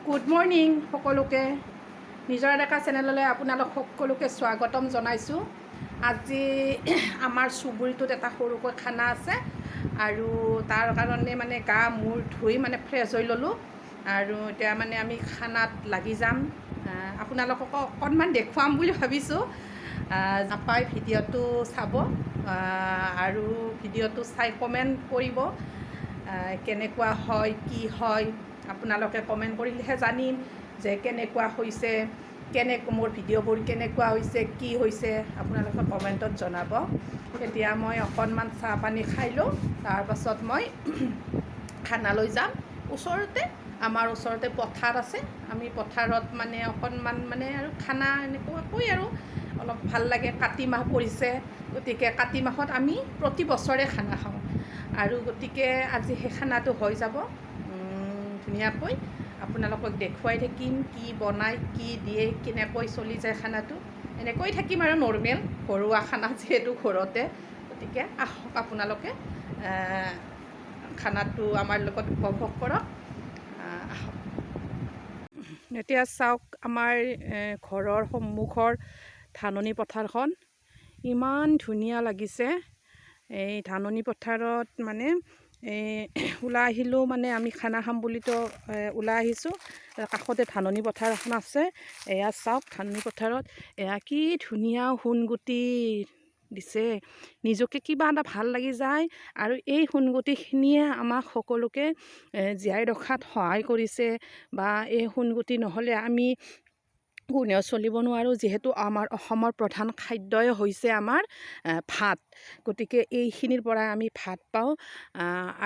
Good morning সকলোকে নিজৰ ডেকা চেনেললৈ আপোনালোক সকলোকে স্বাগতম জনাইছোঁ। আজি আমাৰ চুবুৰীটোত এটা সৰুকৈ খানা আছে আৰু তাৰ কাৰণে মানে গা মূৰ ধুই মানে ফ্ৰেছ হৈ ল'লোঁ আৰু এতিয়া মানে আমি খানাত লাগি যাম। আপোনালোকক অকণমান দেখুৱাম বুলি ভাবিছোঁ। নাপায় ভিডিঅ'টো চাব আৰু ভিডিঅ'টো চাই কমেণ্ট কৰিব কেনেকুৱা হয় কি হয়। আপোনালোকে কমেণ্ট কৰিলেহে জানিম যে কেনেকুৱা হৈছে, মোৰ ভিডিঅ'বোৰ কেনেকুৱা হৈছে, কি হৈছে আপোনালোকে কমেণ্টত জনাব। এতিয়া মই অকণমান চাহ পানী খাই লওঁ, তাৰপাছত মই খানালৈ যাম। আমাৰ ওচৰতে পথাৰ আছে, আমি পথাৰত মানে অকণমান মানে আৰু খানা এনেকুৱাকৈ আৰু অলপ ভাল লাগে। কাতি মাহ পৰিছে, গতিকে কাতি মাহত আমি প্ৰতি বছৰে খানা খাওঁ আৰু গতিকে আজি সেই খানাটো হৈ যাব ধুনীয়াকৈ। আপোনালোকক দেখুৱাই থাকিম কি বনাই, কি দিয়ে, কেনেকৈ চলি যায় খানাটো। এনেকৈ থাকিম আৰু নৰ্মেল ঘৰুৱা খানা যিহেতু ঘৰতে, গতিকে আহক আপোনালোকে খানাটো আমাৰ লগত উপভোগ কৰক। আহক এতিয়া চাওক, আমাৰ ঘৰৰ সন্মুখৰ ধাননি পথাৰখন ইমান ধুনীয়া লাগিছে। এই ধাননি পথাৰত মানে ওলাই আহিলেও মানে আমি খানা খাম বুলিতো ওলাই আহিছোঁ। কাষতে ধাননি পথাৰ এখন আছে। এয়া চাওক, ধাননি পথাৰত এয়া কি ধুনীয়া সোণগুটি দিছে, নিজকে কিবা এটা ভাল লাগি যায়। আৰু এই সোণগুটিখিনিয়ে আমাক সকলোকে জীয়াই ৰখাত সহায় কৰিছে, বা এই সোণগুটি নহ'লে আমি কোনেও চলিব নোৱাৰোঁ। যিহেতু আমাৰ অসমৰ প্ৰধান খাদ্যই হৈছে আমাৰ ভাত, গতিকে এইখিনিৰ পৰাই আমি ভাত পাওঁ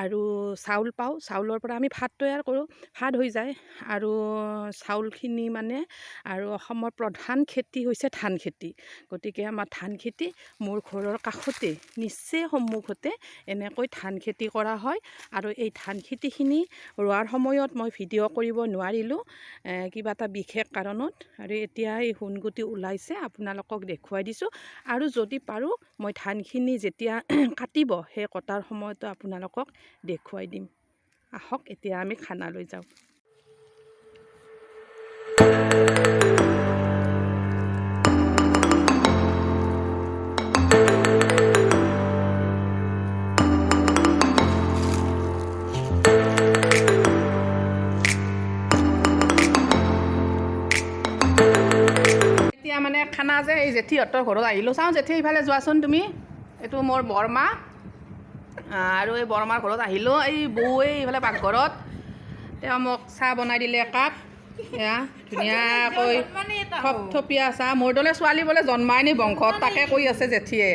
আৰু চাউল পাওঁ। চাউলৰ পৰা আমি ভাত তৈয়াৰ কৰোঁ, ভাত হৈ যায়। আৰু চাউলখিনি মানে আৰু অসমৰ প্ৰধান খেতি হৈছে ধান খেতি, গতিকে আমাৰ ধান খেতি মোৰ ঘৰৰ কাষতে নিচেই সন্মুখতে এনেকৈ ধান খেতি কৰা হয়। আৰু এই ধান খেতিখিনি ৰোৱাৰ সময়ত মই ভিডিঅ' কৰিব নোৱাৰিলোঁ কিবা এটা বিশেষ কাৰণত, আৰু এতিয়া এই সোণগুটি ওলাইছে আপোনালোকক দেখুৱাই দিছোঁ। আৰু যদি পাৰোঁ মই ধানখিনি যেতিয়া কাটিব সেই কটাৰ সময়তো আপোনালোকক দেখুৱাই দিম। আহক এতিয়া আমি খানালৈ যাওঁ। এতিয়া মানে খানা যে এই জেঠীহঁতৰ ঘৰত আহিলোঁ। চাওঁ জেঠী ইফালে যোৱাচোন তুমি, এইটো মোৰ বৰমা আৰু এই বৰমাৰ ঘৰত আহিলোঁ। এই বৌ এইফালে পাকঘৰত, তেওঁ মোক চাহ বনাই দিলে একাপ। এয়া ধুনীয়াকৈ থপথপীয়া চাহ, মোৰ দৰে ছোৱালী বোলে জন্মাই নি বংশত, তাকে কৈ আছে জেঠীয়ে।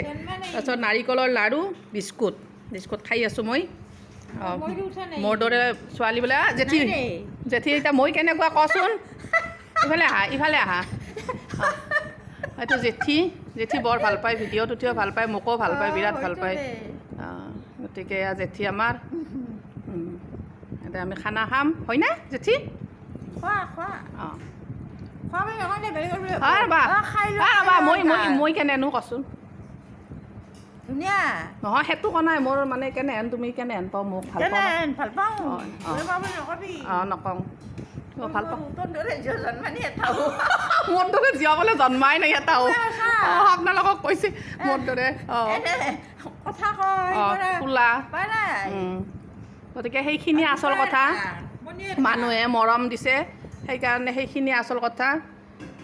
তাৰপিছত নাৰিকলৰ লাড়ু, বিস্কুট খাই আছোঁ মই। মোৰ দৰে ছোৱালী বোলে। জেঠী এতিয়া মই কেনেকুৱা কচোন, ইফালে আহা এইটো জেঠী বৰ ভাল পায়, ভিডিঅ'ত উঠিও ভাল পায়, মোকো ভাল পায়, বিৰাট ভাল পায়। গতিকে জেঠী আমাৰ, এতিয়া আমি খানা খাম, হয়নে জেঠী? মই কেনেহেনো কচোন, নহয় সেইটো কোৱা নাই, মোৰ মানে কেনেহেন তুমি কেনেহেন পাওঁ, মোক ভাল পাওঁ নকওঁ, ভাল পাওঁ। মোৰ দৰে জীয় বোলে জন্মাই নাই এটাও। আপোনালোকক কৈছে মোৰ দৰে খোলা। গতিকে সেইখিনি আচল কথা, মানুহে মৰম দিছে সেইকাৰণে সেইখিনি আচল কথা,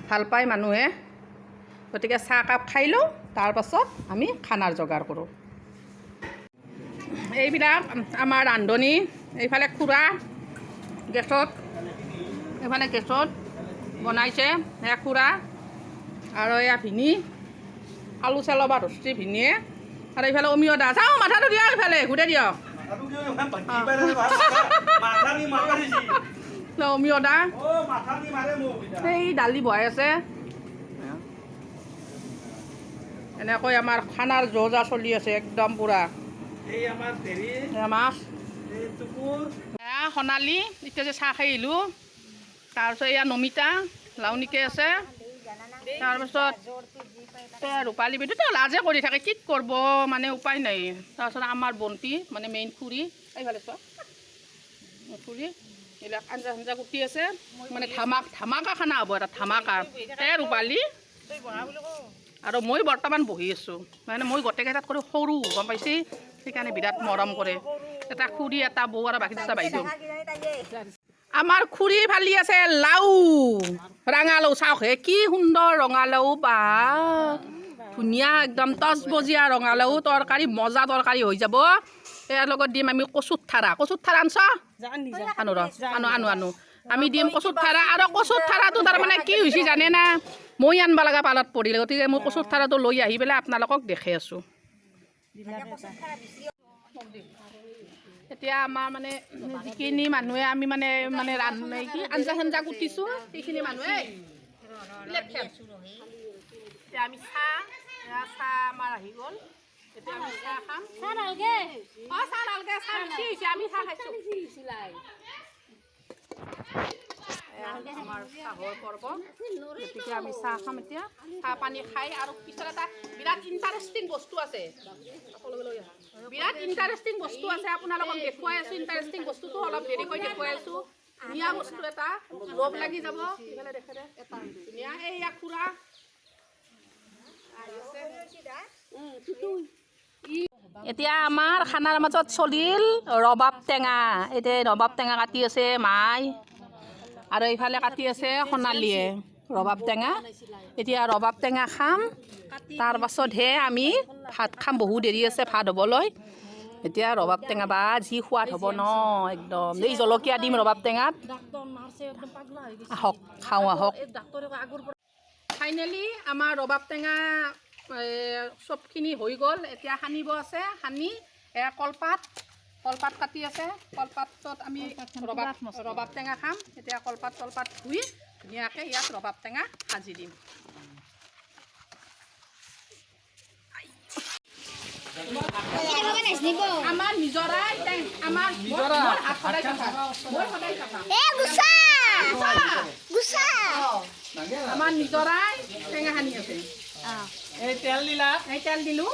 ভাল পায় মানুহে। গতিকে চাহকাপ খাই লওঁ, তাৰপাছত আমি খানাৰ যোগাৰ কৰোঁ। এইবিলাক আমাৰ ৰান্ধনি, এইফালে খুৰা গেছত বনাইছে, সেয়া খুৰা আৰু এয়া ভিনি আলু চালবা ধৰিছে ভিনিয়ে, আৰু এইফালে অমিয় দা। চাওঁ মাথাটো দিয়ক, এইফালে ঘূৰে দিয়ক অমিয় দা। সেই দালি বহাই আছে। এনেকৈ আমাৰ খানাৰ যো-জা চলি আছে একদম পূৰা। মাছ সোণালী এতিয়া যে চাহ খাই আহিলোঁ। তাৰপিছত এয়া নমিতা লাওনিকে আছে, তাৰপিছত ৰূপালী বাইদেউ তেওঁ লাজে কৰি থাকে, কি কৰিব মানে উপায় নাই। তাৰপিছত আমাৰ বন্তি মানে মেইন খুৰী, এইফালে চোৱা খুৰী, এইবিলাক আঞ্জা চাঞ্জা কুটি আছে মানে ধামাকা খানা হ'ব এটা ধামাকা ৰূপালী আৰু মই বৰ্তমান বহি আছোঁ মানে মই গোটেইকেইটাত কৰি সৰু গম পাইছে সেইকাৰণে বিৰাট মৰম কৰে এটা খুৰী এটা বৌ আৰু বাকী দুটা বাইদেউ আমাৰ খুৰী ফালি আছে লাও ৰঙালাও চাওক হে কি সুন্দৰ ৰঙালাও বা ধুনীয়া একদম তচবজীয়া ৰঙালাও তৰকাৰী মজা তৰকাৰী হৈ যাব ইয়াৰ লগত দিম আমি কচুৰ ঠাৰা আনছ আনো ৰ আনো আমি দিম কচুৰ ঠাৰা আৰু কচুৰ ঠাৰাটো তাৰমানে কি হৈছে জানে না মই আনব লগা পালত পৰিলে গতিকে মই কচুৰ ঠাৰাটো লৈ আহি পেলাই আপোনালোকক দেখাই আছোঁ এতিয়া আমাৰ মানে যিখিনি মানুহে আমি মানে কি আঞ্জা চাঞ্জা কুটিছোঁ সেইখিনি মানুহে এতিয়া আমি চাহ আমাৰ আহি গ'ল এতিয়া আমি চাহ খাম চাহ নালগে চাহ বেছি হৈছে আমি চাহ খাইছোঁ আমাৰ চাহৰ পৰ্ব গতিকে আমি চাহ খাম এতিয়া চাহ পানী খাই আৰু পিছত এটা বিৰাট ইণ্টাৰেষ্টিং বস্তু আছে আপোনালোকক দেখুৱাই আছোঁ ইণ্টাৰেষ্টিং বস্তুটো অলপ দেৰিকৈ দেখুৱাই আছোঁ ধুনীয়া বস্তু এটা লগ লাগি যাব ধুনীয়া এইয়া খুৰা এতিয়া আমাৰ খানাৰ মাজত চলিল ৰবাব টেঙা এতিয়া ৰবাব টেঙা কাটি আছে মাই আৰু এইফালে কাটি আছে সোণালীয়ে ৰবাব টেঙা এতিয়া ৰবাব টেঙা খাম তাৰপাছতহে আমি ভাত খাম বহু দেৰি আছে ভাত হ'বলৈ এতিয়া ৰবাব টেঙা বা যি সোৱাদ হ'ব ন একদম এই জলকীয়া দিম ৰবাব টেঙাত আহক খাওঁ আহক ফাইনেলি আমাৰ ৰবাব টেঙা চবখিনি হৈ গ'ল এতিয়া সানিব আছে সানি কলপাত কাটি আছে কলপাতত আমি ৰবাব টেঙা খাম এতিয়া কলপাত ধুই ধুনীয়াকৈ ইয়াত ৰবাব টেঙা সাজি দিম আমাৰ নিজৰাই আমাৰ নিজৰাই টেঙা সানি আছে এই তেল দিলোঁ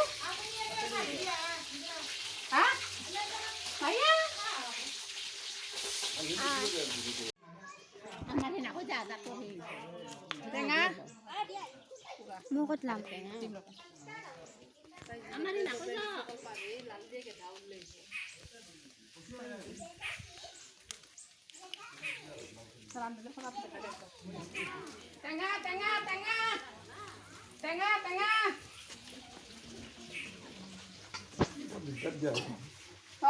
টেঙা মই ক'তলাম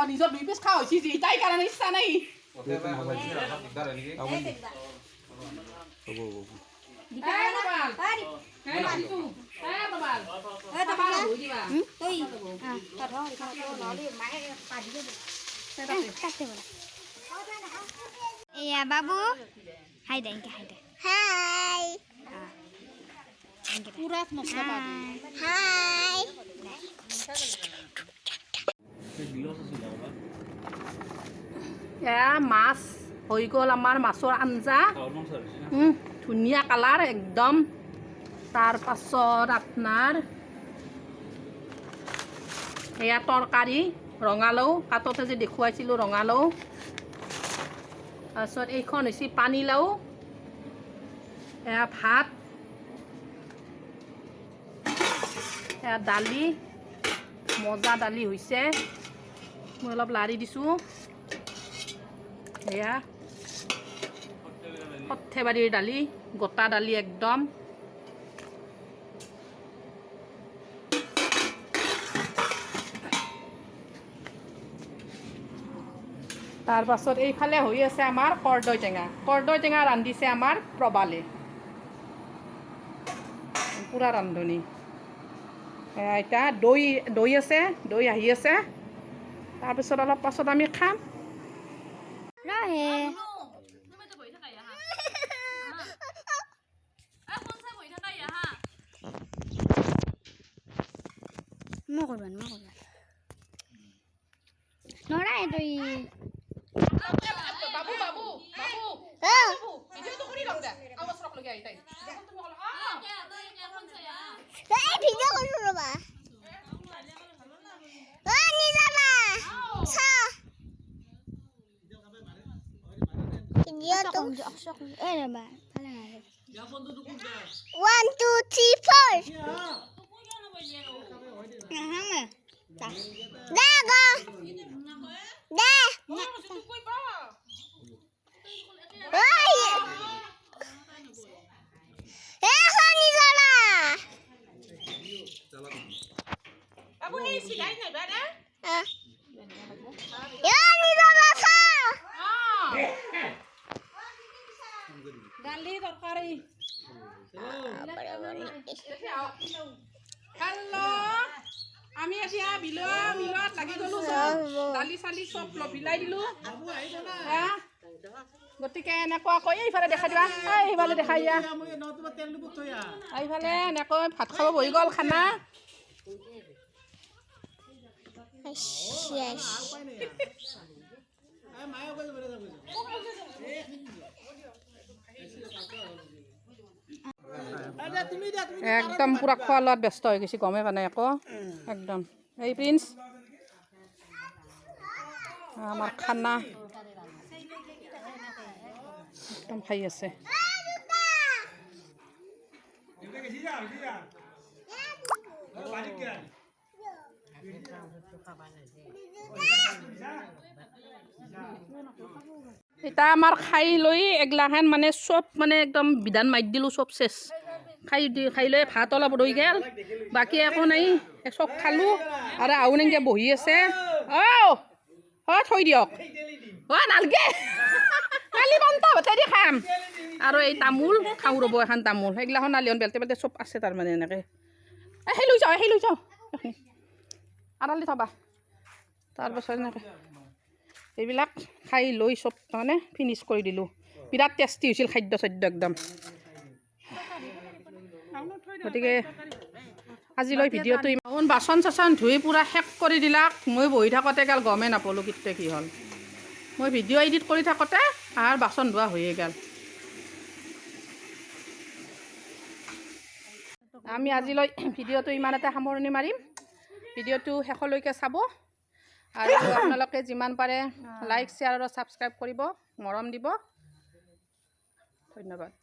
নিজৰ দুই পিচ খোৱা হৈছে তাই কাৰণে ইচ্ছা নাই এয়া বাবু হাই দে হাই হাই এয়া মাছ হৈ গ'ল আমাৰ মাছৰ আঞ্জা ধুনীয়া কালাৰ একদম তাৰপাছত আপোনাৰ এয়া তৰকাৰী ৰঙালাও কাটতে যে দেখুৱাইছিলোঁ ৰঙালাও তাৰপিছত এইখন হৈছে পানীলাও এয়া ভাত এয়া দালি মজা দালি হৈছে মই অলপ লাৰি দিছোঁ এয়া সৰ্থেবাৰীৰ দালি গোটা দালি একদম তাৰপাছত এইফালে হৈ আছে আমাৰ কৰ্দৈ টেঙা ৰান্ধিছে আমাৰ প্ৰবালে পূৰা ৰান্ধনি এতিয়া দৈ আছে দৈ আহি আছে তাৰপিছত অলপ পাছত আমি খাম নৰাই তই বাবু ভিডিঅ'টো কৰি লওক দে আৱাজ ৰখ লগে আহি তাই ভিডিঅ' কৰিছোঁ ৰ'বা নিজা 1, 2, 3, 4. Đây go. Đây. Ôi. Không đi ra là. Babu এই সিলাই নাই বানা đi ra là sao? দালি তরকারি হ্যালো আমি এতিয়া মিলত লাগি গলো দালি চালি চব বিলাই দিলো গতিকে এনেকুৱাকৈ এইফালে দেখাই দিবা এইফালে দেখাই দিয়া এইফালে এনেকৈ ভাত খাব বহি গ'ল খানা একদম পুৰা খোৱা লোৱাত ব্যস্ত হৈ গৈছে গমে পোৱা নাই আকৌ একদম এই প্ৰিন্স আমাৰ খানা একদম খাই আছে এটা আমাৰ খাই লৈ এগলাখান মানে চব মানে একদম বিধান মাৰি দিলোঁ চব চেচ খাই লৈ ভাত অলপ ৰৈ গ'ল বাকী একো নাই চব খালোঁ আৰু আহু এনেকৈ বহি আছে থৈ দিয়ক নালগে কালি বন্তা ভাতে দি খাম আৰু এই তামোল খাওঁ ৰ'ব এখন তামোল সেইগিলাখন নালিয়ন বেলতে বেলতে চব আছে তাৰমানে এনেকৈ সেই লৈ যাওঁ আড়ালি থবা তাৰপাছত এনেকৈ এইবিলাক খাই লৈ চব তাৰমানে ফিনিছ কৰি দিলোঁ বিৰাট টেষ্টি হৈছিল খাদ্য চাদ্য একদম গতিকে আজিলৈ ভিডিঅ'টো ইমান বাচন চাচন ধুই পূৰা শেষ কৰি দিলাক মই বহি থাকোঁতে গ'ল গমেই নাপালোঁ কেতিয়া কি হ'ল মই ভিডিঅ' এডিট কৰি থাকোঁতে আৰু বাচন ধোৱা হৈয়ে গ'ল আমি আজিলৈ ভিডিঅ'টো ইমানতে সামৰণি মাৰিম ভিডিঅ'টো শেষলৈকে চাব আৰু আপোনালোকে যিমান পাৰে লাইক শ্বেয়াৰ আৰু ছাবস্ক্ৰাইব কৰিব মৰম দিব ধন্যবাদ